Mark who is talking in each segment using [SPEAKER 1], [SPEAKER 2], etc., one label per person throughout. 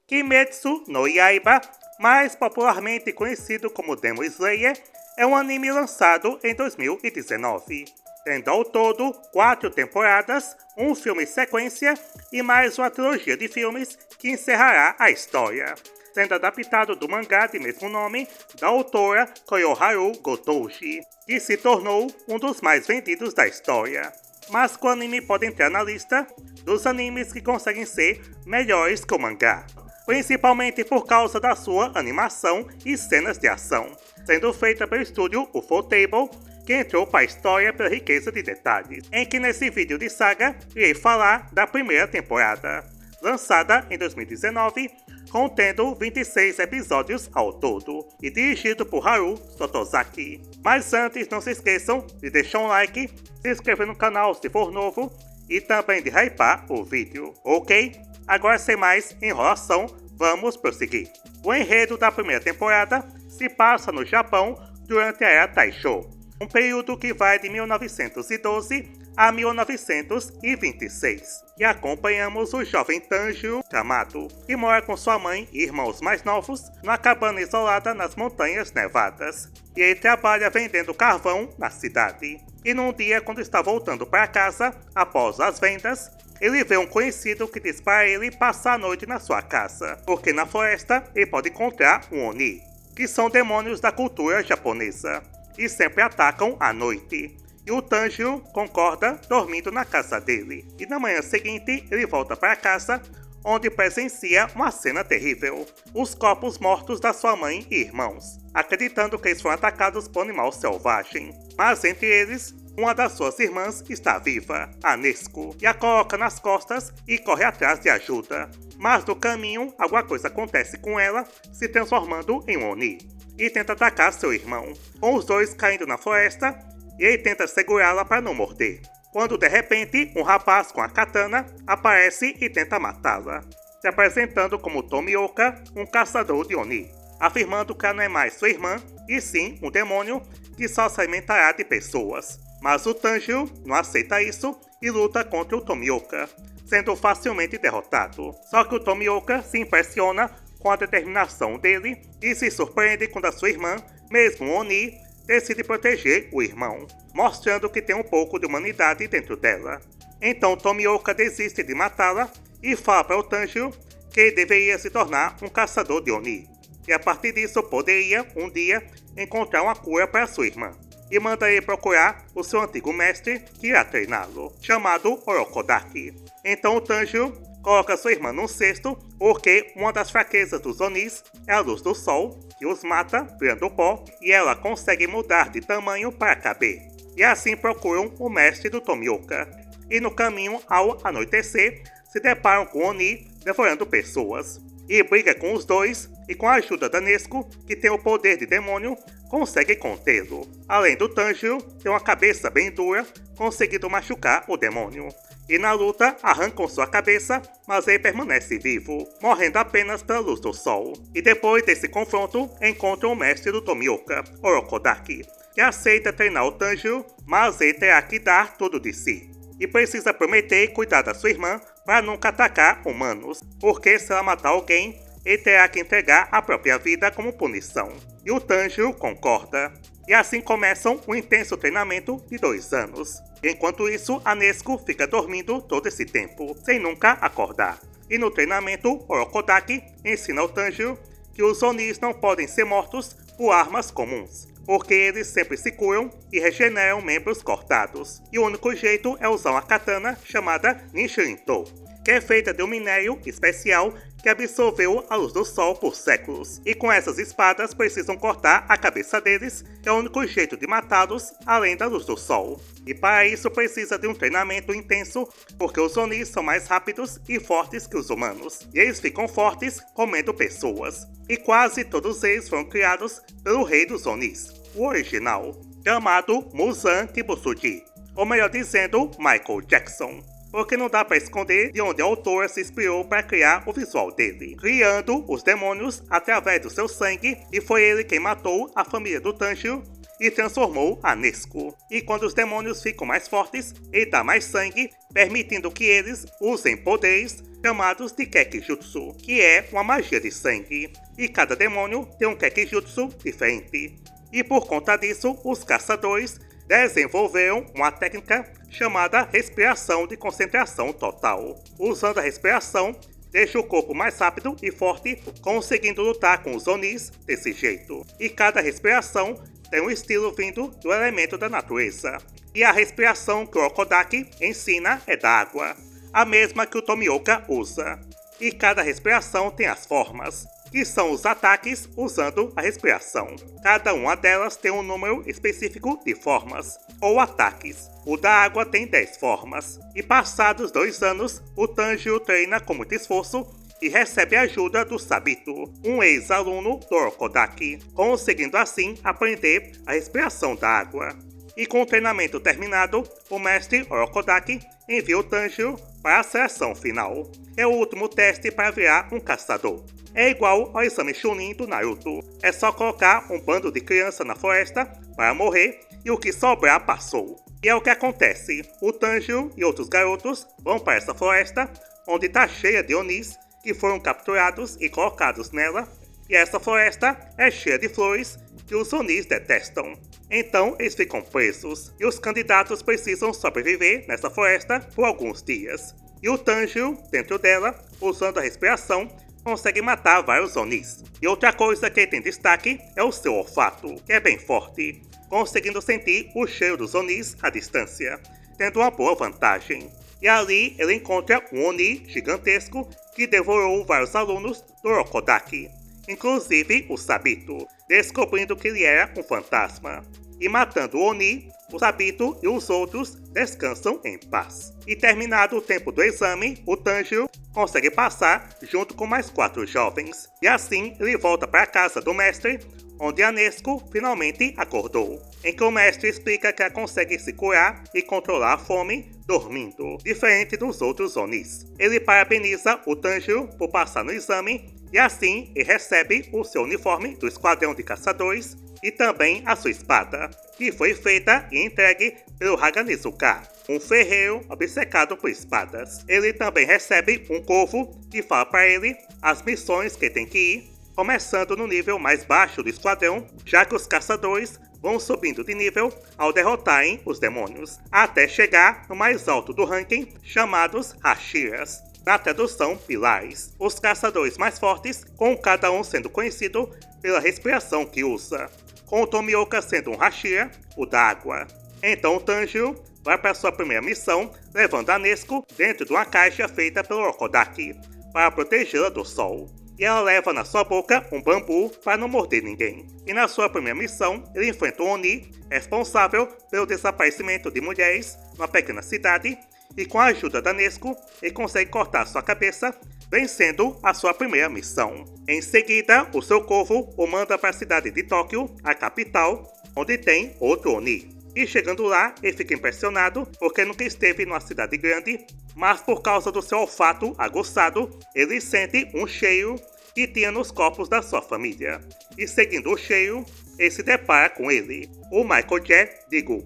[SPEAKER 1] Kimetsu no Yaiba, mais popularmente conhecido como Demon Slayer, é um anime lançado em 2019, tendo ao todo 4 temporadas, um filme sequência e mais uma trilogia de filmes que encerrará a história, sendo adaptado do mangá de mesmo nome da autora Koyoharu Gotouji, que se tornou um dos mais vendidos da história. Mas o anime pode entrar na lista dos animes que conseguem ser melhores que o mangá, principalmente por causa da sua animação e cenas de ação, sendo feita pelo estúdio Ufotable, que entrou para a história pela riqueza de detalhes, em que nesse vídeo de saga irei falar da primeira temporada, lançada em 2019, contendo 26 episódios ao todo, e dirigido por Haru Sotozaki. Mas antes, não se esqueçam de deixar um like, se inscrever no canal se for novo, e também de hypar o vídeo, ok? Agora, sem mais enrolação, vamos prosseguir. O enredo da primeira temporada se passa no Japão durante a Era Taisho, um período que vai de 1912 a 1926, e acompanhamos o jovem Tanjiro Kamado, que mora com sua mãe e irmãos mais novos numa cabana isolada nas montanhas nevadas, e ele trabalha vendendo carvão na cidade. E num dia, quando está voltando para casa, após as vendas, ele vê um conhecido que diz para ele passar a noite na sua casa, porque na floresta ele pode encontrar um Oni, que são demônios da cultura japonesa, e sempre atacam à noite. E o Tanjiro concorda dormindo na casa dele. E na manhã seguinte ele volta para casa, onde presencia uma cena terrível: os corpos mortos da sua mãe e irmãos, acreditando que eles foram atacados por um animal selvagem. Mas entre eles, uma das suas irmãs está viva, a Nezuko, e a coloca nas costas e corre atrás de ajuda. Mas no caminho, alguma coisa acontece com ela, se transformando em um Oni, e tenta atacar seu irmão, com os dois caindo na floresta, e ele tenta segurá-la para não morder, quando de repente um rapaz com a katana aparece e tenta matá-la, se apresentando como Tomioka, um caçador de Oni, afirmando que ela não é mais sua irmã, e sim um demônio que só se alimentará de pessoas. Mas o Tanjiro não aceita isso e luta contra o Tomioka, sendo facilmente derrotado. Só que o Tomioka se impressiona com a determinação dele e se surpreende quando a sua irmã, mesmo Oni, decide proteger o irmão, mostrando que tem um pouco de humanidade dentro dela. Então Tomioka desiste de matá-la e fala para o Tanjiro que ele deveria se tornar um caçador de Oni, e a partir disso poderia, um dia, encontrar uma cura para sua irmã, e manda ele procurar o seu antigo mestre que irá treiná-lo, chamado Orokodaki. Então o Tanjiro coloca sua irmã num cesto, porque uma das fraquezas dos Onis é a luz do sol, que os mata virando pó, e ela consegue mudar de tamanho para caber. E assim procuram o mestre do Tomioka. E no caminho, ao anoitecer, se deparam com Oni devorando pessoas. E briga com os dois, e com a ajuda da Nezuko, que tem o poder de demônio, consegue contê-lo. Além do Tanjiro, tem uma cabeça bem dura, conseguindo machucar o demônio. E na luta, arrancam sua cabeça, mas ele permanece vivo, morrendo apenas pela luz do sol. E depois desse confronto, encontram o mestre do Tomioka, Orokodaki, que aceita treinar o Tanjiro, mas ele terá que dar tudo de si. E precisa prometer e cuidar da sua irmã para nunca atacar humanos, porque se ela matar alguém, ele terá que entregar a própria vida como punição. E o Tanjiro concorda. E assim começam um intenso treinamento de 2 anos. Enquanto isso, a Nezuko fica dormindo todo esse tempo, sem nunca acordar. E no treinamento, Orokodaki ensina ao Tanjiro que os Onis não podem ser mortos por armas comuns, porque eles sempre se curam e regeneram membros cortados. E o único jeito é usar uma katana chamada Ninshirinto, que é feita de um minério especial que absorveu a luz do sol por séculos. E com essas espadas precisam cortar a cabeça deles, que é o único jeito de matá-los além da luz do sol. E para isso precisa de um treinamento intenso, porque os Onis são mais rápidos e fortes que os humanos. E eles ficam fortes comendo pessoas. E quase todos eles foram criados pelo rei dos Onis, o original, chamado Muzan Kibutsuji, ou melhor dizendo, Michael Jackson. Porque não dá para esconder de onde a autora se inspirou para criar o visual dele, criando os demônios através do seu sangue, e foi ele quem matou a família do Tanjiro e transformou a Nezuko. E quando os demônios ficam mais fortes, ele dá mais sangue, permitindo que eles usem poderes chamados de Kekijutsu, que é uma magia de sangue. E cada demônio tem um Kekijutsu diferente. E por conta disso, os caçadores desenvolveram uma técnica chamada respiração de concentração total. Usando a respiração, deixa o corpo mais rápido e forte, conseguindo lutar com os Onis desse jeito. E cada respiração tem um estilo vindo do elemento da natureza. E a respiração que o Orokodaki ensina é da água, a mesma que o Tomioka usa. E cada respiração tem as formas, que são os ataques usando a respiração. Cada uma delas tem um número específico de formas, ou ataques. O da água tem 10 formas. E passados 2 anos, o Tanjiro treina com muito esforço e recebe a ajuda do Sabito, um ex-aluno do Orokodaki, conseguindo assim aprender a respiração da água. E com o treinamento terminado, o mestre Orokodaki envia o Tanjiro para a seleção final. É o último teste para virar um caçador. É igual ao exame Chunin do Naruto. É só colocar um bando de criança na floresta para morrer e o que sobrar passou. E é o que acontece. O Tanjiro e outros garotos vão para essa floresta, onde está cheia de Onis que foram capturados e colocados nela. E essa floresta é cheia de flores que os Onis detestam. Então eles ficam presos e os candidatos precisam sobreviver nessa floresta por alguns dias. E o Tanjiro, dentro dela, usando a respiração, consegue matar vários Onis. E outra coisa que ele tem destaque é o seu olfato, que é bem forte, conseguindo sentir o cheiro dos Onis à distância, tendo uma boa vantagem. E ali ele encontra um Oni gigantesco que devorou vários alunos do Orokodaki, inclusive o Sabito, descobrindo que ele era um fantasma. E matando o Oni, o Sabito e os outros descansam em paz. E terminado o tempo do exame, o Tanjiro consegue passar junto com mais 4 jovens. E assim ele volta para a casa do mestre, onde a Nezuko finalmente acordou. Em que o mestre explica que ela consegue se curar e controlar a fome dormindo, diferente dos outros Onis. Ele parabeniza o Tanjiro por passar no exame e assim ele recebe o seu uniforme do Esquadrão de Caçadores e também a sua espada, que foi feita e entregue pelo Haganezuka, um ferreiro obcecado por espadas. Ele também recebe um corvo que fala para ele as missões que tem que ir, começando no nível mais baixo do esquadrão, já que os caçadores vão subindo de nível ao derrotarem os demônios, até chegar no mais alto do ranking, chamados Hashiras, na tradução pilares, os caçadores mais fortes, com cada um sendo conhecido pela respiração que usa, com o Tomioka sendo um Hashira, o da água. Então o Tanjiro vai para sua primeira missão, levando a Nezuko dentro de uma caixa feita pelo Orokodaki, para protegê-la do sol. E ela leva na sua boca um bambu para não morder ninguém. E na sua primeira missão, ele enfrenta o Oni, responsável pelo desaparecimento de mulheres numa pequena cidade, e com a ajuda da Nezuko, ele consegue cortar sua cabeça, vencendo a sua primeira missão. Em seguida, o seu corvo o manda para a cidade de Tóquio, a capital, onde tem outro Oni. E chegando lá, ele fica impressionado porque nunca esteve numa cidade grande, mas por causa do seu olfato aguçado, ele sente um cheiro que tinha nos corpos da sua família. E seguindo o cheiro, ele se depara com ele, o Michael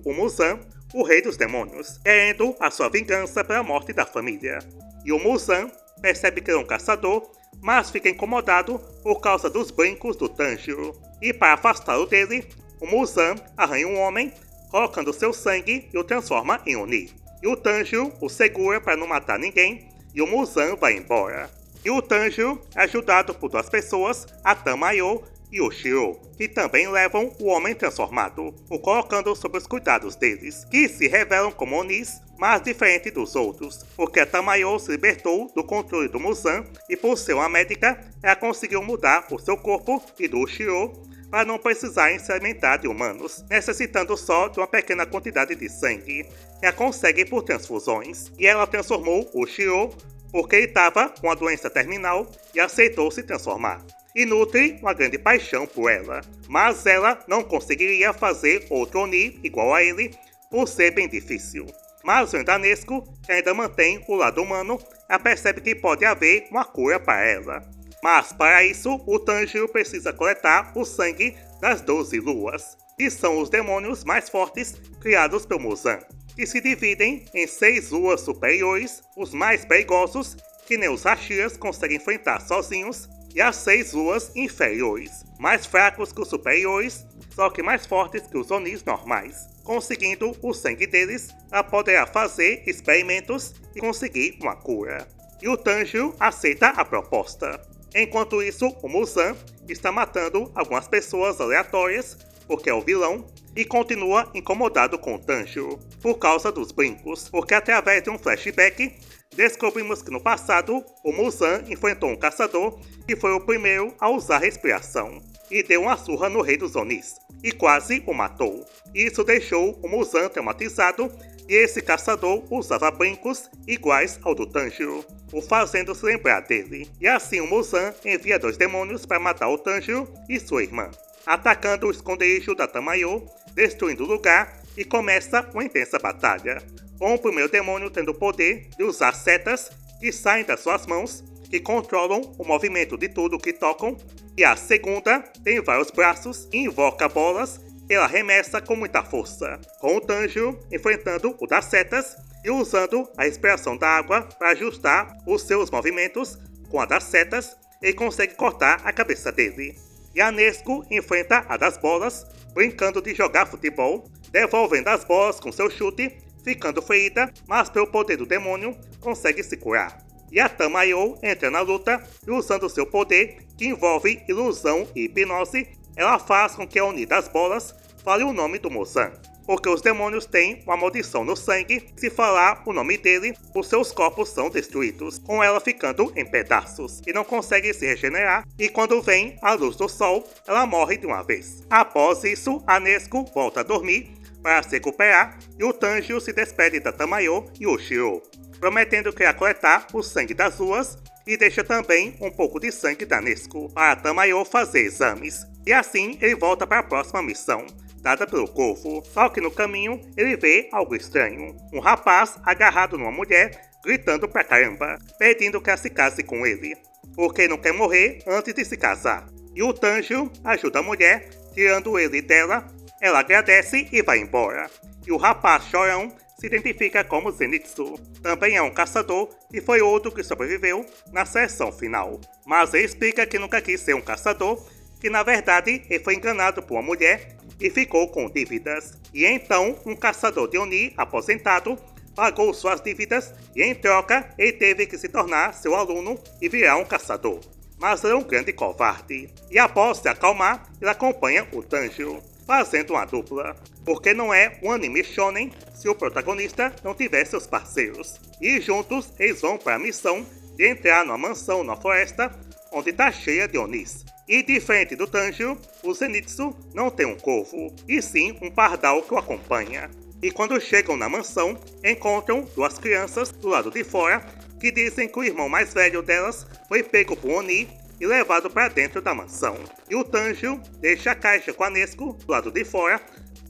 [SPEAKER 1] o Muzan, o rei dos demônios, querendo a sua vingança pela morte da família. E o Muzan percebe que é um caçador, mas fica incomodado por causa dos brincos do Tanjiro. E para afastá-lo dele, o Muzan arranha um homem, colocando seu sangue e o transforma em Oni. E o Tanjiro o segura para não matar ninguém, e o Muzan vai embora. E o Tanjiro é ajudado por 2 pessoas, a Tamayo e o Shiro, que também levam o homem transformado, o colocando sob os cuidados deles, que se revelam como Onis, mas diferente dos outros, porque a Tamayo se libertou do controle do Muzan e por ser uma médica, ela conseguiu mudar o seu corpo e do Shiro para não precisarem se alimentar de humanos, necessitando só de uma pequena quantidade de sangue, que a consegue por transfusões. E ela transformou o Shiro porque ele estava com uma doença terminal e aceitou se transformar. E nutre uma grande paixão por ela, mas ela não conseguiria fazer outro Oni igual a ele, por ser bem difícil. Mas vendo a Nezuko, que ainda mantém o lado humano, ela percebe que pode haver uma cura para ela. Mas para isso, o Tanjiro precisa coletar o sangue das 12 luas. que são os demônios mais fortes criados pelo Muzan, que se dividem em 6 luas superiores, os mais perigosos, que nem os Hashiras conseguem enfrentar sozinhos, e as 6 luas inferiores, mais fracos que os superiores, só que mais fortes que os Onis normais, conseguindo o sangue deles a poderá fazer experimentos e conseguir uma cura. E o Tanjiro aceita a proposta. Enquanto isso, o Muzan está matando algumas pessoas aleatórias, porque é o vilão, e continua incomodado com o Tanjiro, por causa dos brincos, porque através de um flashback, descobrimos que no passado, o Muzan enfrentou um caçador que foi o primeiro a usar respiração, e deu uma surra no rei dos Onis, e quase o matou. Isso deixou o Muzan traumatizado, e esse caçador usava brincos iguais ao do Tanjiro, o fazendo se lembrar dele. E assim o Muzan envia 2 demônios para matar o Tanjiro e sua irmã, atacando o esconderijo da Tamayo, destruindo o lugar, e começa uma intensa batalha, com o primeiro demônio tendo o poder de usar setas que saem das suas mãos, que controlam o movimento de tudo que tocam, e a segunda tem vários braços e invoca bolas que ela arremessa com muita força, com o Tanjiro enfrentando o das setas e usando a respiração da água para ajustar os seus movimentos com a das setas, ele consegue cortar a cabeça dele. E a Nezuko enfrenta a das bolas, brincando de jogar futebol, devolvendo as bolas com seu chute, ficando ferida, mas pelo poder do demônio consegue se curar. E a Tamayo entra na luta e usando seu poder, que envolve ilusão e hipnose, ela faz com que a Oni das bolas fale o nome do Muzan, porque os demônios têm uma maldição no sangue, se falar o nome dele, os seus corpos são destruídos, com ela ficando em pedaços, e não consegue se regenerar, e quando vem a luz do sol, ela morre de uma vez. Após isso, a Nezuko volta a dormir para se recuperar, e o Tanjiro se despede da Tamayo e o Shiro, prometendo que irá coletar o sangue das luas, e deixa também um pouco de sangue da Nezuko para a Tamayo fazer exames. E assim ele volta para a próxima missão, dada pelo Corvo. Só que no caminho ele vê algo estranho. Um rapaz agarrado numa mulher, gritando pra caramba, pedindo que ela se case com ele, porque não quer morrer antes de se casar. E o Tanjiro ajuda a mulher, tirando ele dela, ela agradece e vai embora. E o rapaz chorão se identifica como Zenitsu. Também é um caçador e foi outro que sobreviveu na sessão final. Mas ele explica que nunca quis ser um caçador, que na verdade ele foi enganado por uma mulher e ficou com dívidas. E então um caçador de Oni aposentado pagou suas dívidas e em troca ele teve que se tornar seu aluno e virar um caçador. Mas era um grande covarde. E após se acalmar, ele acompanha o Tanjiro, fazendo uma dupla, porque não é um anime shonen se o protagonista não tiver seus parceiros. E juntos eles vão para a missão de entrar numa mansão na floresta onde está cheia de Onis. E diferente do Tanjiro, o Zenitsu não tem um corvo, e sim um pardal que o acompanha. E quando chegam na mansão, encontram 2 crianças do lado de fora que dizem que o irmão mais velho delas foi pego por Oni e levado para dentro da mansão. E o Tanjiro deixa a caixa com a Nezuko do lado de fora,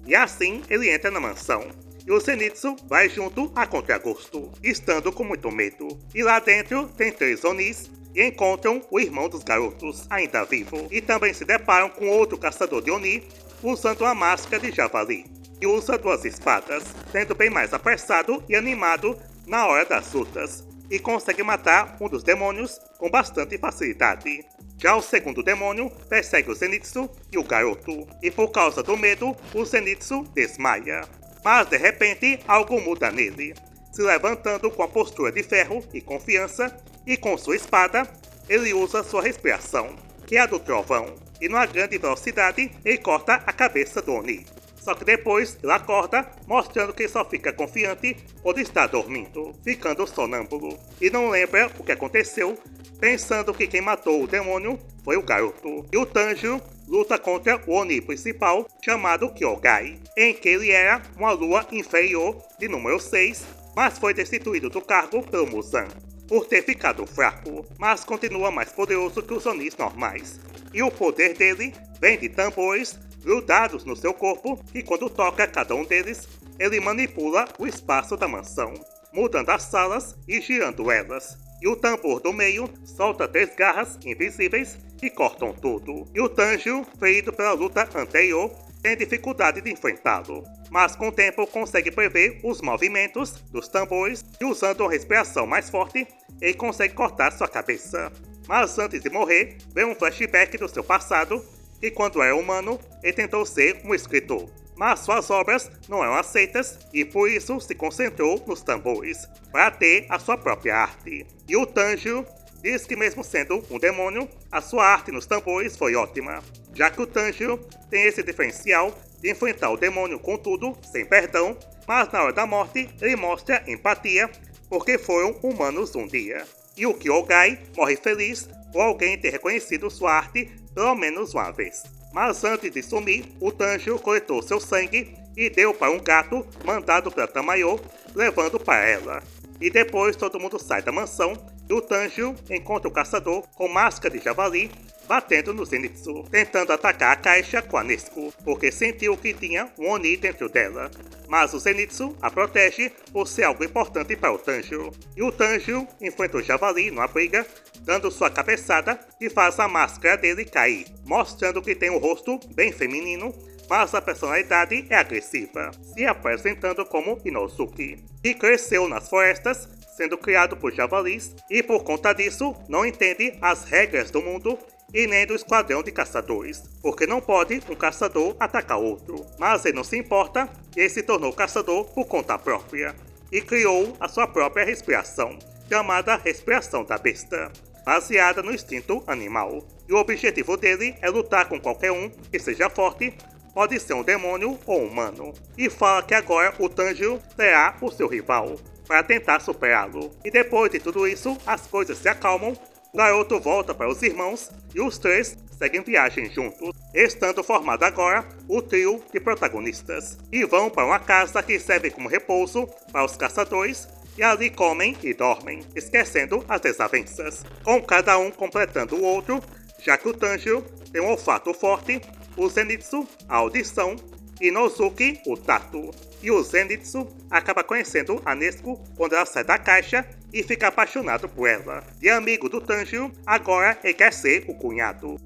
[SPEAKER 1] e assim ele entra na mansão. E o Zenitsu vai junto a contragosto, estando com muito medo. E lá dentro tem 3 Onis, e encontram o irmão dos garotos, ainda vivo. E também se deparam com outro caçador de Oni, usando uma máscara de javali. E usa 2 espadas, sendo bem mais apressado e animado na hora das lutas. E consegue matar um dos demônios com bastante facilidade. Já o segundo demônio persegue o Zenitsu e o garoto. E por causa do medo, o Zenitsu desmaia. Mas de repente, algo muda nele. Se levantando com a postura de ferro e confiança, e com sua espada, ele usa sua respiração, que é a do trovão, e numa grande velocidade ele corta a cabeça do Oni. Só que depois ele acorda, mostrando que só fica confiante quando está dormindo, ficando sonâmbulo, e não lembra o que aconteceu, pensando que quem matou o demônio foi o garoto. E o Tanjiro luta contra o Oni principal, chamado Kyogai, em que ele era uma lua inferior de número 6, mas foi destituído do cargo pelo Muzan, por ter ficado fraco, mas continua mais poderoso que os Onis normais. E o poder dele vem de tambores grudados no seu corpo, e quando toca cada um deles, ele manipula o espaço da mansão, mudando as salas e girando elas. E o tambor do meio solta 3 garras invisíveis que cortam tudo. E o Tanjiro, ferido pela luta anterior, tem dificuldade de enfrentá-lo, mas com o tempo consegue prever os movimentos dos tambores e usando uma respiração mais forte, ele consegue cortar sua cabeça. Mas antes de morrer, vem um flashback do seu passado, que quando era humano, ele tentou ser um escritor. Mas suas obras não eram aceitas e por isso se concentrou nos tambores, para ter a sua própria arte. E o Tanjiro diz que mesmo sendo um demônio, a sua arte nos tambores foi ótima, já que o Tanjiro tem esse diferencial de enfrentar o demônio com tudo, sem perdão, mas na hora da morte ele mostra empatia, porque foram humanos um dia. E o Kyogai morre feliz por alguém ter reconhecido sua arte pelo menos uma vez. Mas antes de sumir, o Tanjiro coletou seu sangue e deu para um gato mandado pela Tamayo, levando para ela. E depois todo mundo sai da mansão e o Tanjiro encontra o caçador com máscara de javali batendo no Zenitsu, tentando atacar a caixa com a Nezuko, porque sentiu que tinha um Oni dentro dela. Mas o Zenitsu a protege por ser algo importante para o Tanjiro. E o Tanjiro enfrenta o javali numa briga, dando sua cabeçada e faz a máscara dele cair, mostrando que tem um rosto bem feminino, mas a personalidade é agressiva, se apresentando como Inosuke, que cresceu nas florestas, sendo criado por javalis, e por conta disso não entende as regras do mundo e nem do esquadrão de caçadores, porque não pode um caçador atacar outro. Mas ele não se importa e ele se tornou caçador por conta própria, e criou a sua própria respiração, chamada Respiração da Besta, baseada no instinto animal. E o objetivo dele é lutar com qualquer um que seja forte, pode ser um demônio ou humano, e fala que agora o Tanjiro será o seu rival, para tentar superá-lo. E depois de tudo isso, as coisas se acalmam, o garoto volta para os irmãos e os três seguem viagem juntos, estando formado agora o trio de protagonistas, e vão para uma casa que serve como repouso para os caçadores, e ali comem e dormem, esquecendo as desavenças, com cada um completando o outro, já que o Tanjiro tem um olfato forte, o Zenitsu a audição e Inosuke o tato. E o Zenitsu acaba conhecendo a Nezuko quando ela sai da caixa e fica apaixonado por ela. E amigo do Tanjiro, agora ele quer ser o cunhado.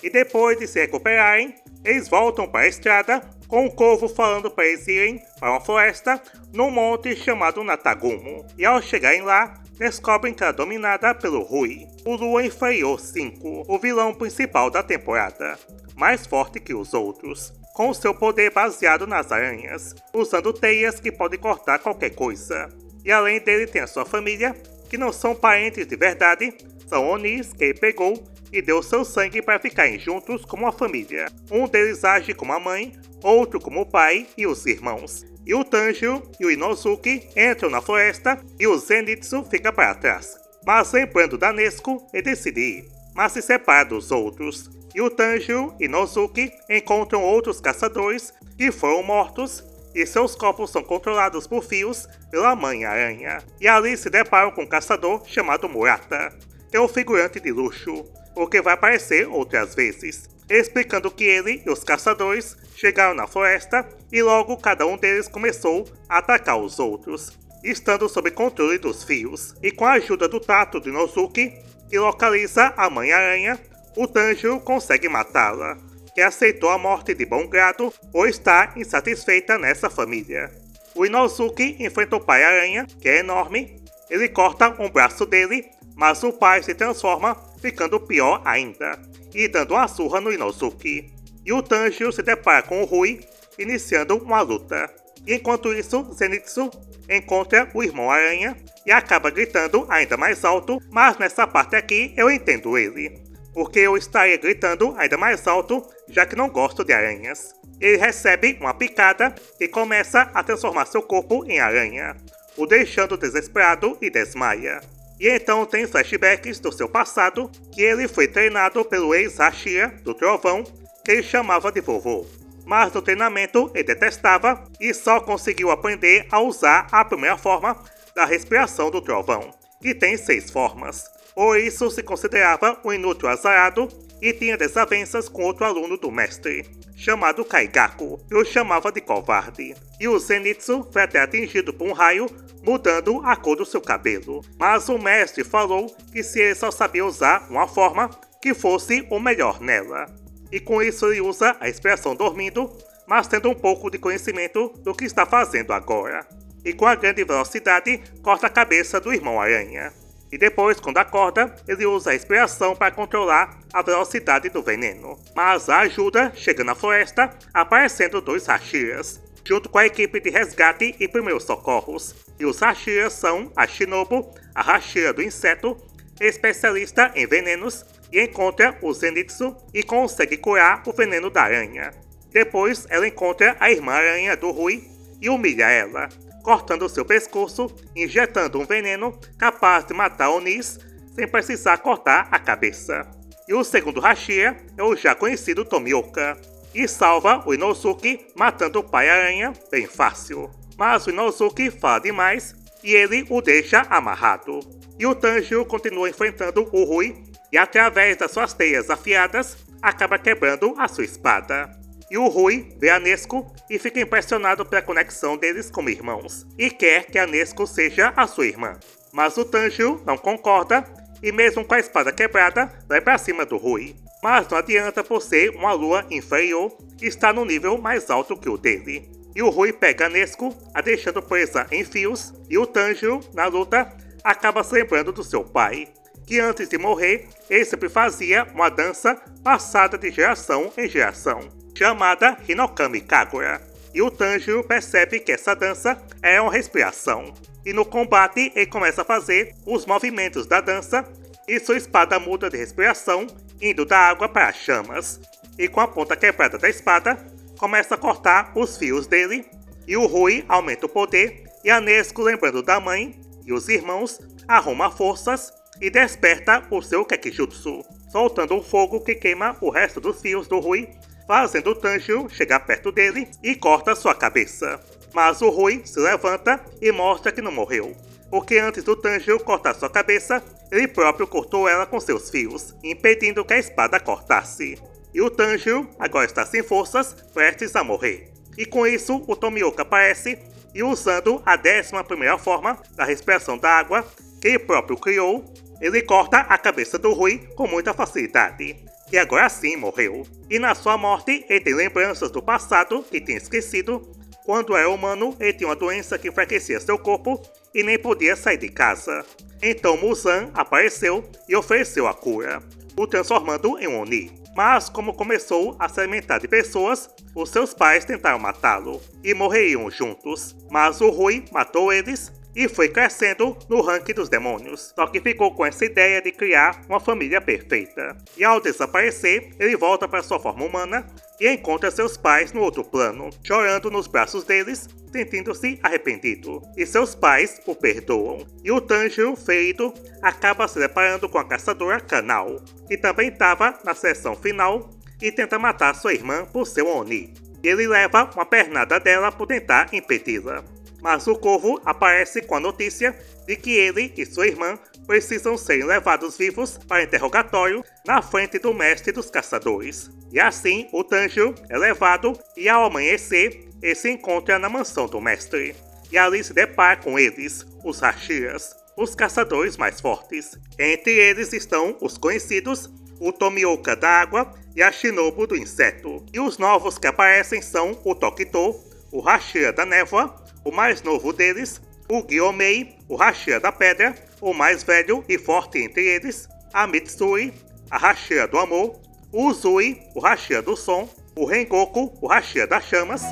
[SPEAKER 1] E depois de se recuperarem, eles voltam para a estrada com o corvo falando para eles irem para uma floresta num monte chamado Natagumo. E ao chegarem lá, descobrem que ela é dominada pelo Rui, o Lua Inferior 5, o vilão principal da temporada, mais forte que os outros, com seu poder baseado nas aranhas, usando teias que podem cortar qualquer coisa. E além dele tem a sua família, que não são parentes de verdade, são Onis que ele pegou e deu seu sangue para ficarem juntos como uma família. Um deles age como a mãe, outro como o pai e os irmãos. E o Tanjiro e o Inosuke entram na floresta e o Zenitsu fica para trás. Mas lembrando da Nezuko, ele decide ir, mas se separa dos outros. E o Tanjiro e Inosuke encontram outros caçadores que foram mortos e seus corpos são controlados por fios pela Mãe Aranha. E ali se deparam com um caçador chamado Murata, que é um figurante de luxo, porque vai aparecer outras vezes, explicando que ele e os caçadores chegaram na floresta e logo cada um deles começou a atacar os outros, estando sob controle dos fios. E com a ajuda do tato de Inosuke, que localiza a Mãe Aranha, o Tanjiro consegue matá-la, que aceitou a morte de bom grado por estar insatisfeita nessa família. O Inosuke enfrenta o Pai Aranha, que é enorme, ele corta um braço dele, mas o pai se transforma, ficando pior ainda, e dando uma surra no Inosuke. E o Tanjiro se depara com o Rui, iniciando uma luta. E enquanto isso, Zenitsu encontra o Irmão Aranha e acaba gritando ainda mais alto, mas nessa parte aqui eu entendo ele, porque eu estaria gritando ainda mais alto, já que não gosto de aranhas. Ele recebe uma picada e começa a transformar seu corpo em aranha, o deixando desesperado e desmaia. E então tem flashbacks do seu passado, que ele foi treinado pelo ex-Hashira do Trovão, que ele chamava de vovô. Mas no treinamento ele detestava e só conseguiu aprender a usar a primeira forma da respiração do Trovão, que tem 6 formas. Por isso se considerava um inútil azarado e tinha desavenças com outro aluno do mestre, chamado Kaigaku, que o chamava de covarde. E o Zenitsu foi até atingido por um raio, mudando a cor do seu cabelo. Mas o mestre falou que se ele só sabia usar uma forma, que fosse o melhor nela. e com isso ele usa a inspiração dormindo, mas tendo um pouco de conhecimento do que está fazendo agora. E com a grande velocidade, corta a cabeça do Irmão-Aranha. E depois, quando acorda, ele usa a inspiração para controlar a velocidade do veneno. Mas a ajuda chega na floresta, aparecendo 2 Hashiras, junto com a equipe de resgate e primeiros socorros. E os Hashiras são a Shinobu, a Hashira do inseto, especialista em venenos, e encontra o Zenitsu e consegue curar o veneno da aranha. Depois, ela encontra a Irmã-Aranha do Rui e humilha ela, cortando seu pescoço, injetando um veneno capaz de matar Onis sem precisar cortar a cabeça. E o segundo Hashira é o já conhecido Tomioka, e salva o Inosuke matando o pai aranha bem fácil. Mas o Inosuke fala demais e ele o deixa amarrado. E o Tanjiro continua enfrentando o Rui e através das suas teias afiadas acaba quebrando a sua espada. E o Rui vê a Nezuko e fica impressionado pela conexão deles como irmãos, e quer que a Nezuko seja a sua irmã. Mas o Tanjiro não concorda, e mesmo com a espada quebrada, vai pra cima do Rui. Mas não adianta por ser uma lua inferior e está no nível mais alto que o dele. E o Rui pega a Nezuko, a deixando presa em fios, e o Tanjiro, na luta, acaba se lembrando do seu pai, que antes de morrer, ele sempre fazia uma dança passada de geração em geração, chamada Hinokami Kagura, e o Tanjiro percebe que essa dança é uma respiração. E no combate ele começa a fazer os movimentos da dança e sua espada muda de respiração, indo da água para as chamas. E com a ponta quebrada da espada, começa a cortar os fios dele, e o Rui aumenta o poder, e a Nezuko, lembrando da mãe e os irmãos, arruma forças e desperta o seu Kekijutsu, soltando um fogo que queima o resto dos fios do Rui, fazendo o Tanjiro chegar perto dele e corta sua cabeça. Mas o Rui se levanta e mostra que não morreu, porque antes do Tanjiro cortar sua cabeça, ele próprio cortou ela com seus fios, impedindo que a espada cortasse. E o Tanjiro agora está sem forças, prestes a morrer. E com isso, o Tomioka aparece e, usando a 11ª forma da respiração da água que ele próprio criou, ele corta a cabeça do Rui com muita facilidade, que agora sim morreu. E na sua morte, ele tem lembranças do passado que tinha esquecido. Quando era humano, ele tinha uma doença que enfraquecia seu corpo e nem podia sair de casa. Então Muzan apareceu e ofereceu a cura, o transformando em um Oni. Mas como começou a se alimentar de pessoas, os seus pais tentaram matá-lo e morreriam juntos. Mas o Rui matou eles e foi crescendo no ranking dos demônios, só que ficou com essa ideia de criar uma família perfeita. E ao desaparecer, ele volta para sua forma humana e encontra seus pais no outro plano, chorando nos braços deles, sentindo-se arrependido. E seus pais o perdoam. E o Tanjiro, ferido, acaba se deparando com a caçadora Kanao, que também estava na sessão final, e tenta matar sua irmã por ser um Oni. E ele leva uma pernada dela por tentar impedi-la. Mas o Corvo aparece com a notícia de que ele e sua irmã precisam ser levados vivos para interrogatório na frente do mestre dos caçadores. E assim, o Tanjiro é levado e ao amanhecer, ele se encontra na mansão do mestre. E ali se depara com eles, os Hashiras, os caçadores mais fortes. Entre eles estão os conhecidos, o Tomioka da água e a Shinobu do inseto. E os novos que aparecem são o Tokito, o Hashira da névoa, o mais novo deles, o Gyomei, o Hashira da pedra, o mais velho e forte entre eles, a Mitsui, a Hashira do amor, o Uzui, o Hashira do som, o Rengoku, o Hashira das chamas,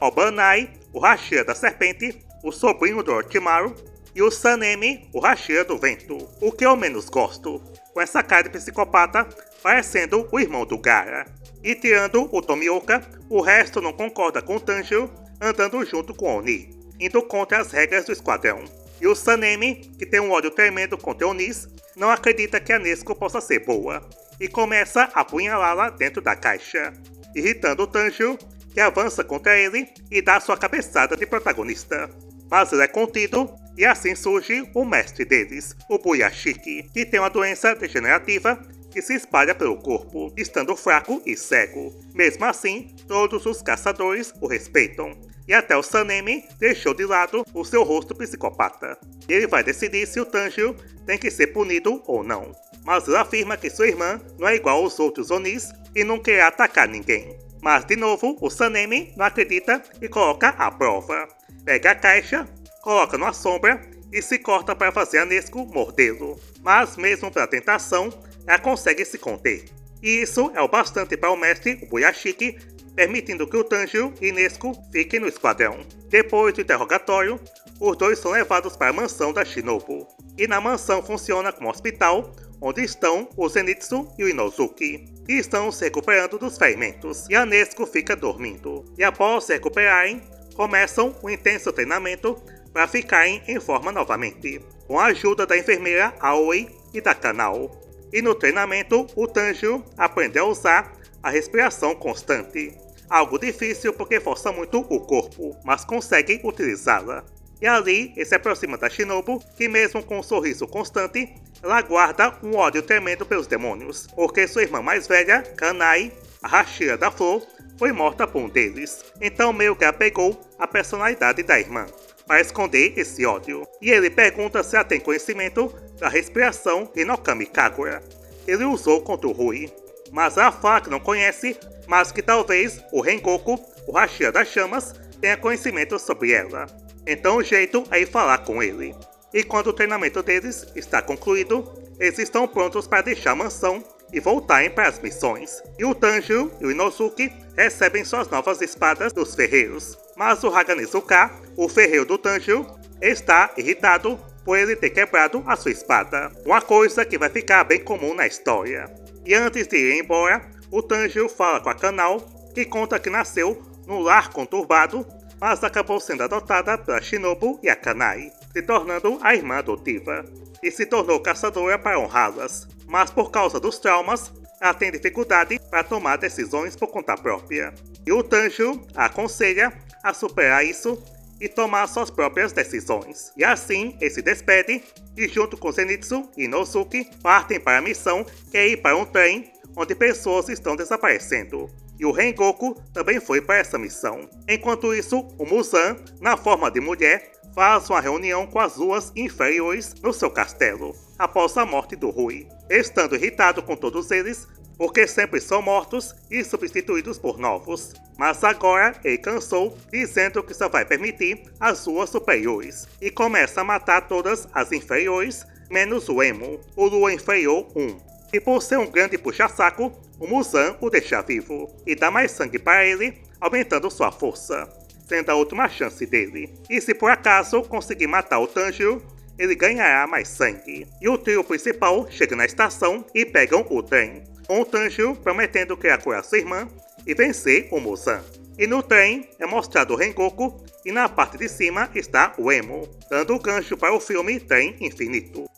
[SPEAKER 1] o Banai, o Hashira da serpente, o sobrinho do Orochimaru, e o Sanemi, o Hashira do vento, o que eu menos gosto, com essa cara de psicopata parecendo o irmão do Gaara. E tirando o Tomioka, o resto não concorda com o Tanjiro, andando junto com o Oni, indo contra as regras do esquadrão. E o Sanemi, que tem um ódio tremendo contra Onis, não acredita que a Nezuko possa ser boa, e começa a apunhalá-la dentro da caixa, irritando o Tanjiro, que avança contra ele e dá sua cabeçada de protagonista. Mas ele é contido, e assim surge o mestre deles, o Buyashiki, que tem uma doença degenerativa que se espalha pelo corpo, estando fraco e cego. Mesmo assim, todos os caçadores o respeitam, e até o Sanemi deixou de lado o seu rosto psicopata. E ele vai decidir se o Tanjiro tem que ser punido ou não. mas ele afirma que sua irmã não é igual aos outros Onis e não quer atacar ninguém. Mas de novo, o Sanemi não acredita e coloca à prova. Pega a caixa, coloca numa sombra e se corta para fazer a Nesco mordê-lo. Mas mesmo pela tentação, ela consegue se conter. E isso é o bastante para o mestre, o Buyashiki, permitindo que o Tanjiro e Nesco fiquem no esquadrão. Depois do interrogatório, os dois são levados para a mansão da Shinobu. E na mansão funciona como hospital, onde estão o Zenitsu e o Inosuke, que estão se recuperando dos ferimentos. E a Nesco fica dormindo. E após se recuperarem, começam um intenso treinamento para ficarem em forma novamente, com a ajuda da enfermeira Aoi e da Kanao. E no treinamento, o Tanjiro aprende a usar a respiração constante. Algo difícil porque força muito o corpo, mas consegue utilizá-la. E ali, ele se aproxima da Shinobu, que mesmo com um sorriso constante, ela guarda um ódio tremendo pelos demônios, porque sua irmã mais velha, Kanai, a Hashira da Flor, foi morta por um deles. Então meio que ela pegou a personalidade da irmã, para esconder esse ódio. E ele pergunta se ela tem conhecimento da respiração Hinokami Kagura, que ele usou contra o Rui. Mas ela fala que não conhece, mas que talvez o Rengoku, o Hashira das Chamas, tenha conhecimento sobre ela. Então o jeito é ir falar com ele. E quando o treinamento deles está concluído, eles estão prontos para deixar a mansão e voltarem para as missões. E o Tanjiro e o Inosuke recebem suas novas espadas dos ferreiros. Mas o Haganizuka, o ferreiro do Tanjiro, está irritado por ele ter quebrado a sua espada. Uma coisa que vai ficar bem comum na história. E antes de ir embora, o Tanjiro fala com a Kanao, que conta que nasceu num lar conturbado, mas acabou sendo adotada pela Shinobu e a Kanai, se tornando a irmã adotiva, e se tornou caçadora para honrá-las. Mas por causa dos traumas, ela tem dificuldade para tomar decisões por conta própria. E o Tanjiro a aconselha a superar isso e tomar suas próprias decisões. E assim, ele se despede e junto com Zenitsu e Inosuke partem para a missão, que é ir para um trem onde pessoas estão desaparecendo. E o Rengoku também foi para essa missão. Enquanto isso, o Muzan, na forma de mulher, faz uma reunião com as luas inferiores no seu castelo, após a morte do Rui, estando irritado com todos eles, porque sempre são mortos e substituídos por novos. Mas agora ele cansou, dizendo que só vai permitir as luas superiores, e começa a matar todas as inferiores, menos o Emo, o Lua Inferior 1. E por ser um grande puxa-saco, o Muzan o deixa vivo, e dá mais sangue para ele, aumentando sua força, sendo a última chance dele. E se por acaso conseguir matar o Tanjiro, ele ganhará mais sangue. E o trio principal chega na estação e pegam o trem, com o Tanjiro prometendo que irá curar sua irmã e vencer o Muzan. E no trem é mostrado o Rengoku e na parte de cima está o Emo, dando o gancho para o filme Trem Infinito.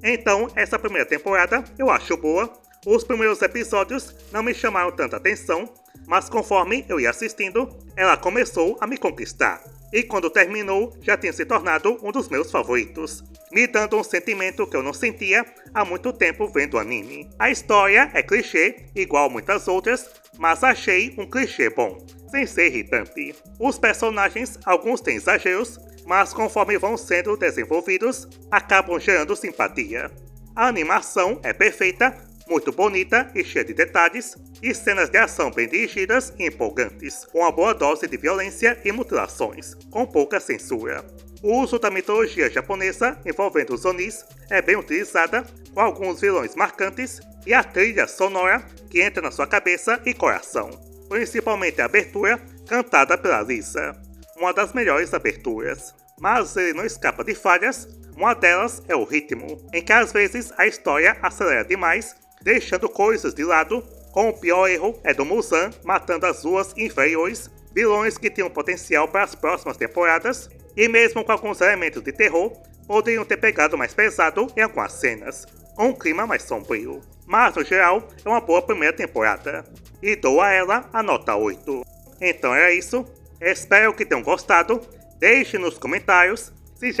[SPEAKER 1] Então, essa primeira temporada eu acho boa. Os primeiros episódios não me chamaram tanta atenção, mas conforme eu ia assistindo, ela começou a me conquistar. E quando terminou, já tinha se tornado um dos meus favoritos, me dando um sentimento que eu não sentia há muito tempo vendo anime. A história é clichê, igual muitas outras, mas achei um clichê bom, sem ser irritante. Os personagens, alguns têm exageros, mas conforme vão sendo desenvolvidos, acabam gerando simpatia. A animação é perfeita, muito bonita e cheia de detalhes, e cenas de ação bem dirigidas e empolgantes, com uma boa dose de violência e mutilações, com pouca censura. O uso da mitologia japonesa envolvendo os Onis é bem utilizada, com alguns vilões marcantes, e a trilha sonora que entra na sua cabeça e coração, principalmente a abertura cantada pela Lisa, uma das melhores aberturas. Mas ele não escapa de falhas, uma delas é o ritmo, em que às vezes a história acelera demais, deixando coisas de lado, com o pior erro é do Muzan matando as luas inferiores, vilões que tinham potencial para as próximas temporadas, e mesmo com alguns elementos de terror, poderiam ter pegado mais pesado em algumas cenas, com um clima mais sombrio. Mas no geral, é uma boa primeira temporada, e dou a ela a nota 8. Então era isso, espero que tenham gostado, deixe nos comentários se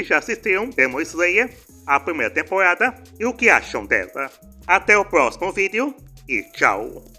[SPEAKER 1] já assistiram Demon Slayer, a primeira temporada, e o que acham dela. Até o próximo vídeo e tchau!